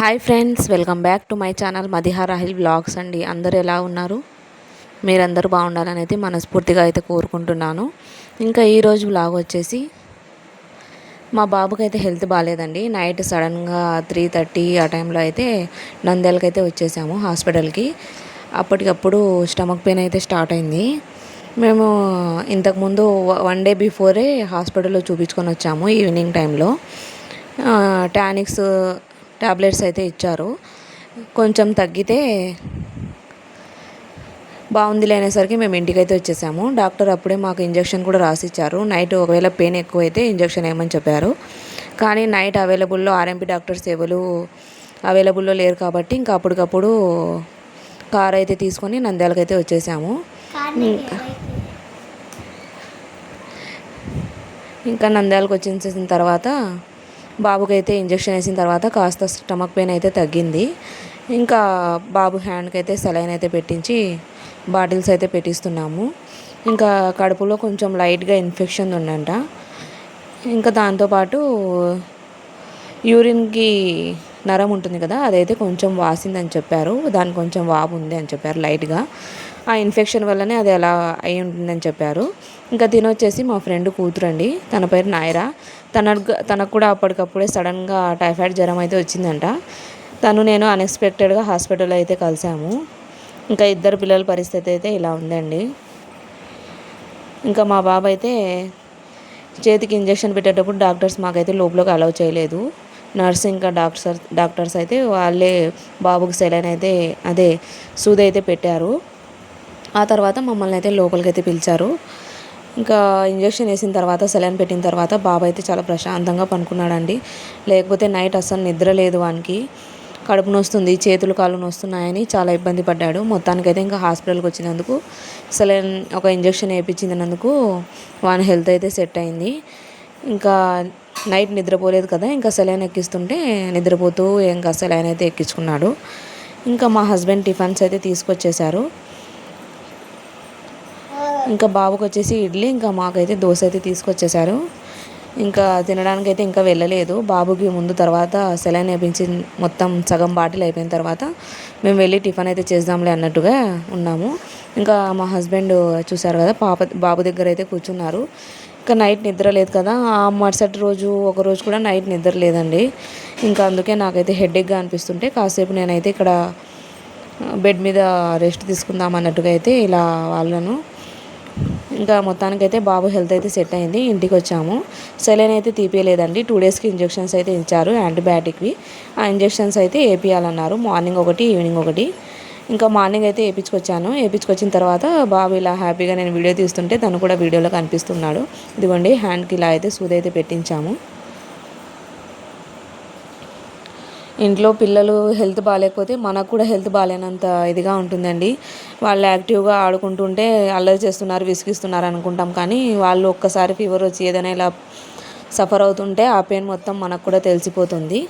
Hi friends, welcome back to my channel Madiha Rahil vlogs అండి. అందరూ ఎలా ఉన్నారు? మీరందరూ బాగుండాలని అయితే మనస్ఫూర్తిగా అయితే కోరుకుంటున్నాను. ఇంకా ఈరోజు వ్లాగ్ వచ్చేసి మా బాబుకి అయితే హెల్త్ బాగాలేదండి. నైట్ సడన్గా 3:30 ఆ టైంలో అయితే నంద్యాలకి అయితే వచ్చేసాము హాస్పిటల్కి. అప్పటికప్పుడు స్టమక్ పెయిన్ అయితే స్టార్ట్ అయింది. మేము ఇంతకుముందు 1 డే బిఫోరే హాస్పిటల్లో చూపించుకొని వచ్చాము ఈవినింగ్ టైంలో. టానిక్స్ టాబ్లెట్స్ అయితే ఇచ్చారు. కొంచెం తగ్గితే బాగుంది అనేసరికి మేము ఇంటికైతే వచ్చేసాము. డాక్టర్ అప్పుడే మాకు ఇంజెక్షన్ కూడా రాసిచ్చారు. నైట్ ఒకవేళ పెయిన్ ఎక్కువైతే ఇంజెక్షన్ వేయమని చెప్పారు. కానీ నైట్ అవైలబుల్లో ఆర్ఎంపీ డాక్టర్స్ ఎవరు అవైలబుల్లో లేరు కాబట్టి ఇంకా అప్పటికప్పుడు కార్ అయితే తీసుకొని నంద్యాలకైతే వచ్చేసాము. ఇంకా నంద్యాలకు వచ్చేసిన తర్వాత బాబుకి అయితే ఇంజెక్షన్ వేసిన తర్వాత కాస్త స్టమక్ పెయిన్ అయితే తగ్గింది. ఇంకా బాబు హ్యాండ్కి అయితే సెలైన్ అయితే పెట్టించి బాటిల్స్ అయితే పెట్టిస్తున్నాము. ఇంకా కడుపులో కొంచెం లైట్గా ఇన్ఫెక్షన్ ఉందంట. ఇంకా దాంతోపాటు యూరిన్కి నరం ఉంటుంది కదా, అదైతే కొంచెం వాసిందని చెప్పారు. దానికి కొంచెం వాపు ఉంది అని చెప్పారు లైట్గా. ఆ ఇన్ఫెక్షన్ వల్లనే అది అలా అయి ఉంటుందని చెప్పారు. ఇంకా తినొచ్చేసి మా ఫ్రెండ్ కూతురు అండి, తన పేరు నాయరా. తనకు కూడా అప్పటికప్పుడే సడన్గా టైఫాయిడ్ జ్వరం అయితే వచ్చిందంట. నేను అన్ఎక్స్పెక్టెడ్గా హాస్పిటల్లో అయితే కలిసాము. ఇంకా ఇద్దరు పిల్లల పరిస్థితి అయితే ఇలా ఉందండి. ఇంకా మా బాబు అయితే చేతికి ఇంజెక్షన్ పెట్టేటప్పుడు డాక్టర్స్ మాకైతే లోపలికి అలౌ చేయలేదు. నర్స్ ఇంకా డాక్టర్స్ అయితే వాళ్ళే బాబుకి సెలైన్ అయితే సూది అయితే పెట్టారు. ఆ తర్వాత మమ్మల్ని అయితే లోపలికి అయితే పిలిచారు. ఇంకా ఇంజెక్షన్ వేసిన తర్వాత సెలైన్ పెట్టిన తర్వాత బాబు అయితే చాలా ప్రశాంతంగా పనుకున్నాడండి. లేకపోతే నైట్ అస్సలు నిద్ర లేదు. వానికి కడుపు నొస్తుంది, చేతులు కాళ్ళు నొస్తున్నాయని చాలా ఇబ్బంది పడ్డాడు. మొత్తానికైతే ఇంకా హాస్పిటల్కి వచ్చినందుకు సెలైన్ ఒక ఇంజెక్షన్ వేయించినందుకు వాని హెల్త్ అయితే సెట్ అయింది. ఇంకా నైట్ నిద్రపోలేదు కదా, ఇంకా సెలైన్ ఎక్కిస్తుంటే నిద్రపోతూ ఇంకా సెలైన్ అయితే ఎక్కించుకున్నాడు. ఇంకా మా హస్బెండ్ టిఫిన్స్ అయితే తీసుకొచ్చేసారు. ఇంకా బాబుకి వచ్చేసి ఇడ్లీ, ఇంకా మాకైతే దోశ అయితే తీసుకొచ్చేసారు. ఇంకా తినడానికి అయితే ఇంకా వెళ్ళలేదు. బాబుకి ముందు తర్వాత సెలైన్ వేయించి మొత్తం సగం బాటిల్ అయిపోయిన తర్వాత మేము వెళ్ళి టిఫిన్ అయితే చేద్దాంలే అన్నట్టుగా ఉన్నాము. ఇంకా మా హస్బెండ్ చూసారు కదా, బాబు దగ్గర అయితే కూర్చున్నారు. ఇంకా నైట్ నిద్ర లేదు కదా, ఆ మరుసటి రోజు ఒకరోజు కూడా నైట్ నిద్ర లేదండి. ఇంకా అందుకే నాకైతే హెడేక్గా అనిపిస్తుంటే కాసేపు నేనైతే ఇక్కడ బెడ్ మీద రెస్ట్ తీసుకుందాం అన్నట్టుగా అయితే ఇలా వాళ్ళను. ఇంకా మొత్తానికైతే బాబు హెల్త్ అయితే సెట్ అయింది. ఇంటికి వచ్చాము. సెలైన్ అయితే తీపియలేదండి. 2 డేస్కి ఇంజెక్షన్స్ అయితే ఇచ్చారు యాంటీబయాటిక్వి. ఆ ఇంజెక్షన్స్ అయితే వేపియాలన్నారు. మార్నింగ్ ఒకటి, ఈవినింగ్ ఒకటి. ఇంకా మార్నింగ్ అయితే వేయించుకొచ్చిన తర్వాత బాబు ఇలా హ్యాపీగా నేను వీడియో తీస్తుంటే తను కూడా వీడియోలో కనిపిస్తున్నాడు. ఇదిగోండి హ్యాండ్కి ఇలా అయితే సూది అయితే పెట్టించాము. ఇంట్లో పిల్లలు హెల్త్ బాగాలేకపోతే మనకు కూడా హెల్త్ బాగాలేనంత ఇదిగా ఉంటుందండి. వాళ్ళు యాక్టివ్గా ఆడుకుంటుంటే అల్లరి చేస్తున్నారు, విసిగిస్తున్నారు అనుకుంటాం. కానీ వాళ్ళు ఒక్కసారి ఫీవర్ వచ్చి ఏదైనా ఇలా సఫర్ అవుతుంటే ఆ పెయిన్ మొత్తం మనకు కూడా తెలిసిపోతుంది.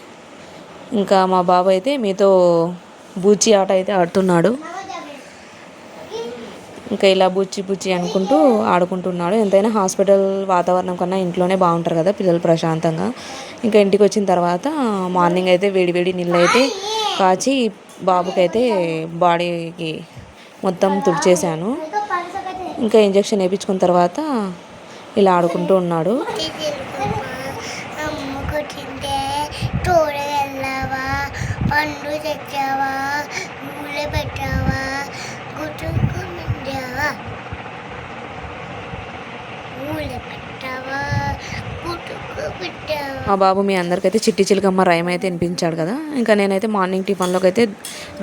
ఇంకా మా బాబు అయితే మీతో బూచి ఆట అయితే ఆడుతున్నాడు. ఇంకా ఇలా బుచ్చి అనుకుంటూ ఆడుకుంటున్నాడు. ఎంతైనా హాస్పిటల్ వాతావరణం కన్నా ఇంట్లోనే బాగుంటారు కదా పిల్లలు ప్రశాంతంగా. ఇంకా ఇంటికి వచ్చిన తర్వాత మార్నింగ్ అయితే వేడి నీళ్ళు అయితే కాచి బాబుకైతే బాడీకి మొత్తం తుడిచేసాను. ఇంకా ఇంజెక్షన్ వేయించుకున్న తర్వాత ఇలా ఆడుకుంటూ ఉన్నాడు. మా బాబు మీ అందరికైతే చిట్టి చిలకమ్మ రైమ్ అయితే వినిపించాడు కదా. ఇంకా నేనైతే మార్నింగ్ టిఫిన్లోకి అయితే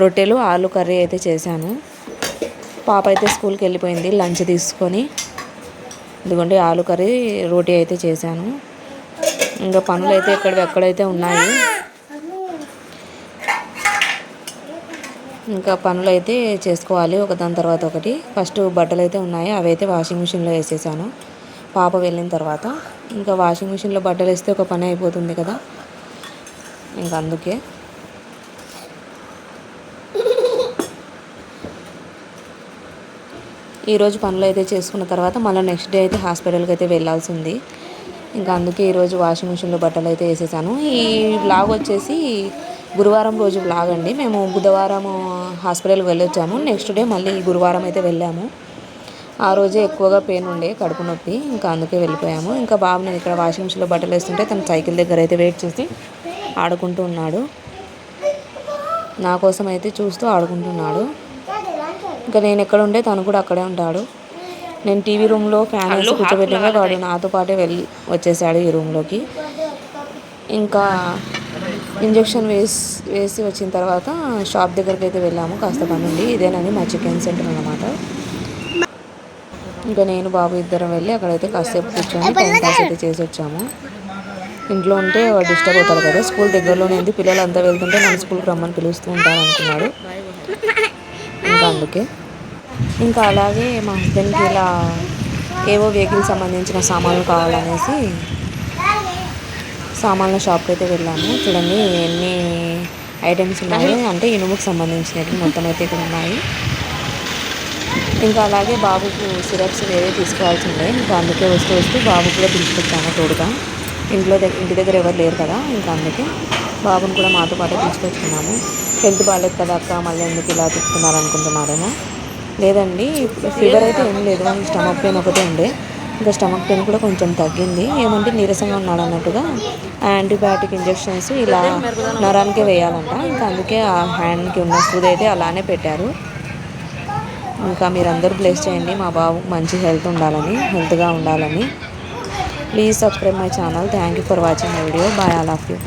రొట్టెలు ఆలు కర్రీ అయితే చేశాను. పాప అయితే స్కూల్కి వెళ్ళిపోయింది లంచ్ తీసుకొని. ఇదిగోండి ఆలు కర్రీ రోటీ అయితే చేశాను. ఇంకా పనులు అయితే ఎక్కడైతే ఉన్నాయి. ఇంకా పనులు అయితే చేసుకోవాలి ఒకదాని తర్వాత ఒకటి. ఫస్ట్ బట్టలు అయితే ఉన్నాయి, అవి అయితే వాషింగ్ మిషన్లో వేసేసాను పాప వెళ్ళిన తర్వాత. ఇంకా వాషింగ్ మిషన్లో బట్టలు వేస్తే ఒక పని అయిపోతుంది కదా, ఇంకా అందుకే. ఈరోజు పనులు అయితే చేసుకున్న తర్వాత మళ్ళీ నెక్స్ట్ డే అయితే హాస్పిటల్కి అయితే వెళ్ళాల్సి ఉంది. ఇంకా అందుకే ఈరోజు వాషింగ్ మిషన్లో బట్టలు అయితే వేసేసాను. ఈ వ్లాగ్ వచ్చేసి గురువారం రోజు వ్లాగ్ అండి. మేము బుధవారం హాస్పిటల్కి వెళ్ళొచ్చాము. నెక్స్ట్ డే మళ్ళీ గురువారం అయితే వెళ్ళాము. ఆ రోజే ఎక్కువగా పెయిన్ ఉండే, కడుపు నొప్పి, ఇంకా అందుకే వెళ్ళిపోయాము. ఇంకా బాబు నేను ఇక్కడ వాషింగ్ మిషన్లో బట్టలు వేస్తుంటే తన సైకిల్ దగ్గర అయితే వెయిట్ చేసి ఆడుకుంటూ ఉన్నాడు. నా కోసం అయితే చూస్తూ ఆడుకుంటున్నాడు. ఇంకా నేను ఎక్కడ ఉండే తను కూడా అక్కడే ఉంటాడు. నేను టీవీ రూమ్లో ఫ్యాన్ వేసి కూర్చోబెట్టిగా వాడు నాతో పాటే వచ్చేసాడు ఈ రూమ్లోకి. ఇంకా ఇంజెక్షన్ వేసి వచ్చిన తర్వాత షాప్ దగ్గరికి అయితే వెళ్ళాము. కాస్త పని ఉంది. ఇదేనండి మా చికెన్ సెంటర్ అన్నమాట. ఇంకా నేను బాబు ఇద్దరం వెళ్ళి అక్కడైతే కాసేపు కూర్చొని టైం పాస్ అయితే చేసి వచ్చాము. ఇంట్లో ఉంటే వాడు డిస్టర్బ్ అవుతాడు కదా. స్కూల్ దగ్గరలోనే ఉంది. పిల్లలు అంతా వెళ్తుంటే నన్ను స్కూల్కి రమ్మని పిలుస్తూ ఉంటారు అనుకున్నాడు. ఇంకా అందుకే ఇంకా అలాగే మా హస్బెండ్కి ఇలా ఏవో వెహికల్ సంబంధించిన సామాన్లు కావాలనేసి సామాన్ల షాప్కి అయితే వెళ్ళాము. చూడండి ఎన్ని ఐటమ్స్ ఉన్నాయి అంటే ఇనుముకు సంబంధించినవి మొత్తం అయితే ఇక్కడ ఉన్నాయి. ఇంకా అలాగే బాబుకు సిరప్స్ వేరే తీసుకోవాల్సిందే. ఇంకా అందుకే వస్తూ బాబు కూడా పిలుచుకొచ్చాము తోడుగా. ఇంటి దగ్గర ఎవరు లేరు కదా, ఇంకా అందుకే బాబుని కూడా మాతో పాటు పిలుచుకొచ్చుకున్నాము. హెల్త్ బాగాలేదు కదా అక్క, మళ్ళీ ఎందుకు ఇలా తిప్పుతున్నారు అనుకుంటున్నారేమో. లేదండి, ఫీవర్ అయితే ఏం లేదు, స్టమక్ పెయిన్ ఒకటే ఉండే. ఇంకా స్టమక్ పెయిన్ కూడా కొంచెం తగ్గింది. ఏమంటే నీరసంగా ఉన్నాడు అన్నట్టుగా యాంటీబయాటిక్ ఇంజెక్షన్స్ ఇలా నరానికే వేయాలంట. ఇంకా అందుకే ఆ హ్యాండ్కి ఉన్న సూది అయితే అలానే పెట్టారు. ఇంకా మీరందరూ బ్లెస్ చేయండి మా బాబుకు మంచి హెల్త్గా ఉండాలని. Please subscribe my channel. Thank you for watching my video. Bye, all of you.